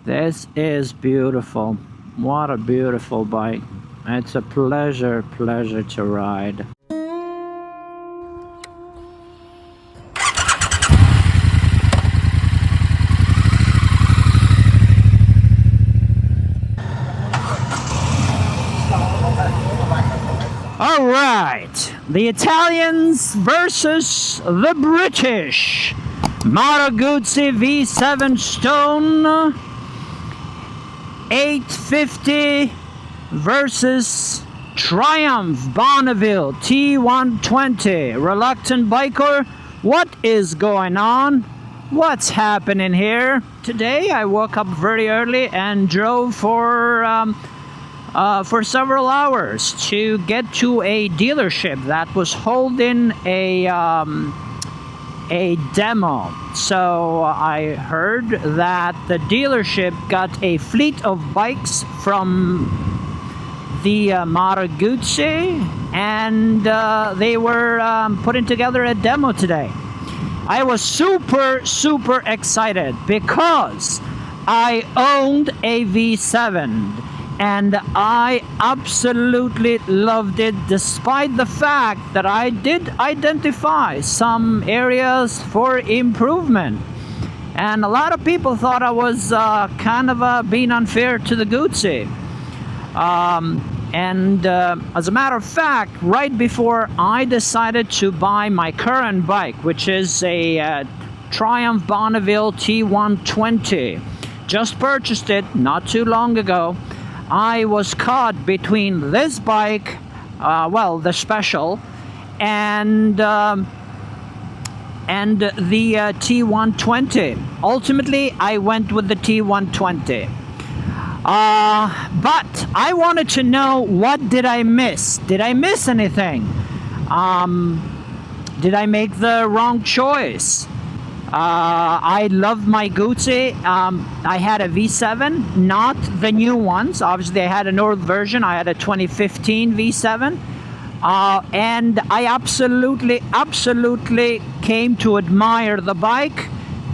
This is beautiful. What a beautiful bike. It's a pleasure to ride. All right, the Italians versus the British. Moto Guzzi V7 Stone 850 versus Triumph Bonneville T120. Reluctant biker, what is going on? What's happening here? Today I woke up very early and drove for several hours to get to a dealership that was holding a demo. So I heard that the dealership got a fleet of bikes from the Moto Guzzi, and they were putting together a demo today. I was super excited because I owned a V7 and I absolutely loved it, despite the fact that I did identify some areas for improvement. And a lot of people thought I was kind of being unfair to the Guzzi. As a matter of fact, right before I decided to buy my current bike, which is a Triumph Bonneville T120, just purchased it not too long ago, I was caught between this bike, the special, and the T120. Ultimately, I went with the T120. But I wanted to know, what did I miss? Did I miss anything? Did I make the wrong choice? I loved my Guzzi. I had a V7, not the new ones. Obviously, I had an old version. I had a 2015 V7. And I absolutely came to admire the bike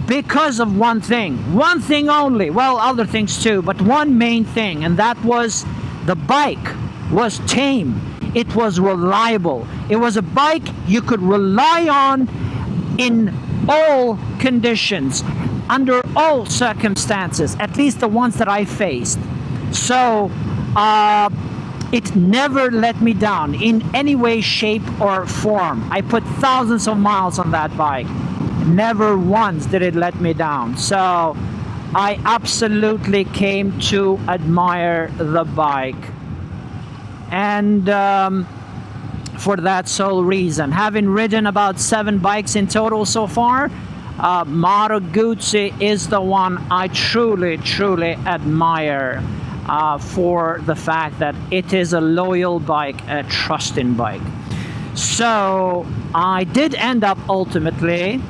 because of one thing. One thing only. Well, other things too, but one main thing, and that was the bike was tame. It was reliable. It was a bike you could rely on in all conditions, under all circumstances, at least the ones that I faced. So it never let me down in any way, shape, or form. I put thousands of miles on that bike. Never once did it let me down. So I absolutely came to admire the bike. And for that sole reason, having ridden about 7 bikes in total so far, Moto Guzzi is the one I truly admire for the fact that it is a loyal bike, a trusting bike. So I did end up ultimately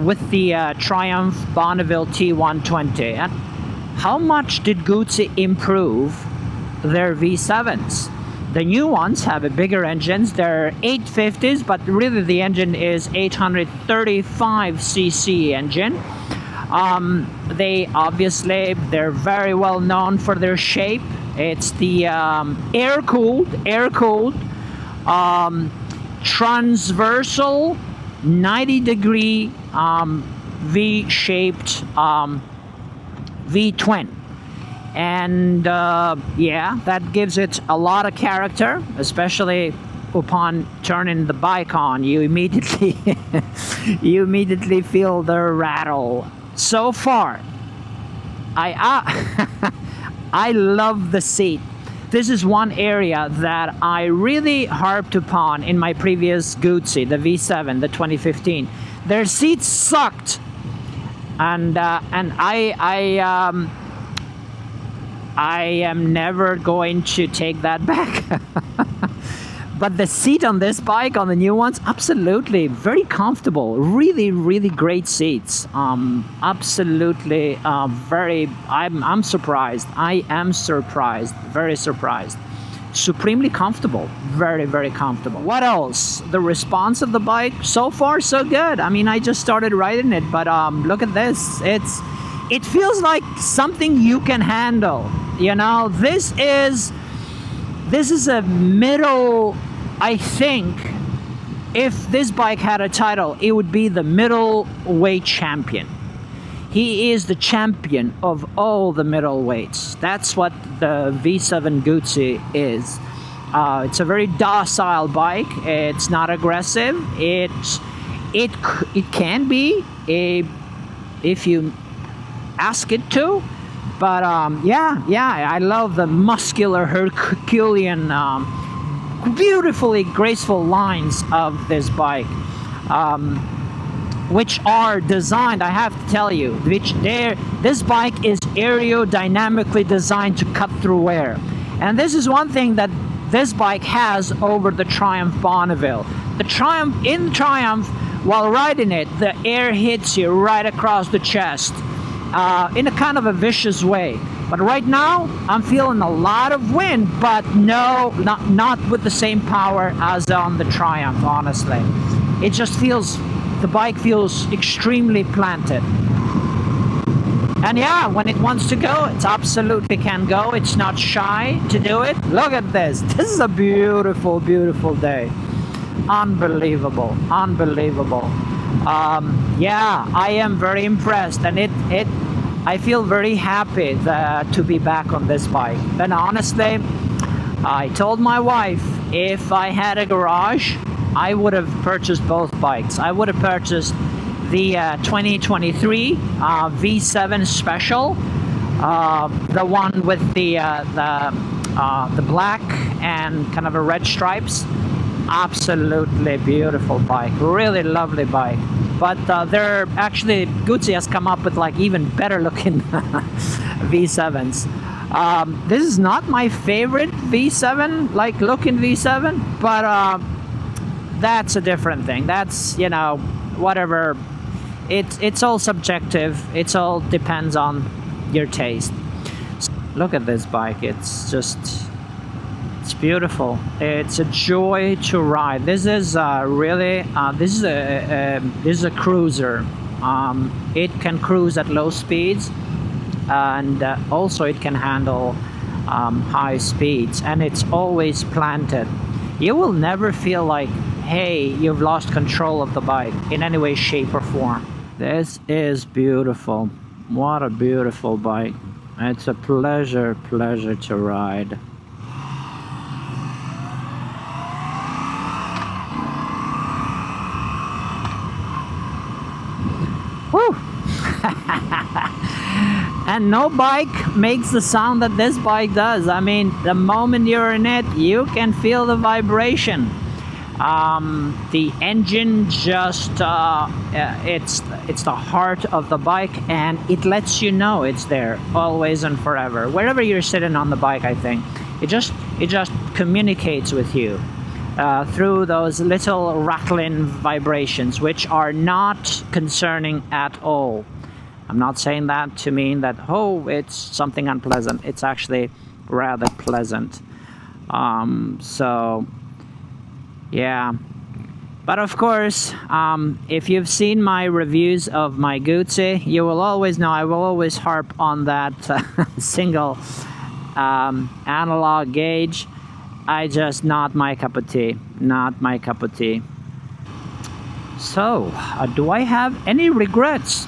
with the Triumph Bonneville T120. And how much did Guzzi improve their V7s? The new ones have a bigger engines. They're 850s, but really the engine is 835cc engine. They're very well known for their shape. It's the air-cooled, transversal 90-degree V-shaped V-twin. And that gives it a lot of character, especially upon turning the bike on. You immediately feel the rattle. So far, I love the seat. This is one area that I really harped upon in my previous Guzzi, the V7, the 2015. Their seats sucked, and I am never going to take that back. But the seat on this bike, on the new ones, absolutely very comfortable. Really great seats. Absolutely I'm surprised. I am surprised. Very surprised. Supremely comfortable. Very comfortable. What else? The response of the bike, so far so good. I mean, I just started riding it, but look at this. it feels like something you can handle. You know, this is a middle, I think. If this bike had a title, it would be the middleweight champion. He is the champion of all the middleweights. That's what the V7 Guzzi is. It's a very docile bike. It's not aggressive. It can be if you ask it to. But yeah, I love the muscular Herculean, beautifully graceful lines of this bike. Which are designed, I have to tell you, this bike is aerodynamically designed to cut through air. And this is one thing that this bike has over the Triumph Bonneville. In Triumph, while riding it, the air hits you right across the chest in a kind of a vicious way. But right now, I'm feeling a lot of wind, but no, not with the same power as on the Triumph, honestly. It just feels, the bike feels extremely planted. And yeah, when it wants to go, it absolutely can go. It's not shy to do it. Look at this. This is a beautiful, beautiful day. Unbelievable, unbelievable. Yeah, I am very impressed, and I feel very happy to be back on this bike. And honestly, I told my wife, if I had a garage, I would have purchased both bikes. I would have purchased the 2023 V7 Special, the one with the black and kind of a red stripes. Absolutely beautiful bike, really lovely bike. But they're actually, Guzzi has come up with like even better looking V7s. This is not my favorite V7, like looking V7, but that's a different thing. That's, you know, whatever. It's all subjective. It's all depends on your taste. Look at this bike. It's beautiful. It's a joy to ride. This is really this is a cruiser. It can cruise at low speeds, and also it can handle high speeds, and it's always planted. You will never feel like, hey, you've lost control of the bike in any way, shape, or form. This is beautiful. What a beautiful bike. It's a pleasure to ride. Woo! And no bike makes the sound that this bike does. I mean, the moment you're in it, you can feel the vibration. The engine just it's the heart of the bike, and it lets you know it's there always and forever. Wherever you're sitting on the bike, I think it just communicates with you through those little rattling vibrations, which are not concerning at all. I'm not saying that to mean that, oh, it's something unpleasant. It's actually rather pleasant. So yeah, but of course, if you've seen my reviews of my Guzzi, you will always know I will always harp on that single analog gauge. Not my cup of tea. Not my cup of tea. So, do I have any regrets?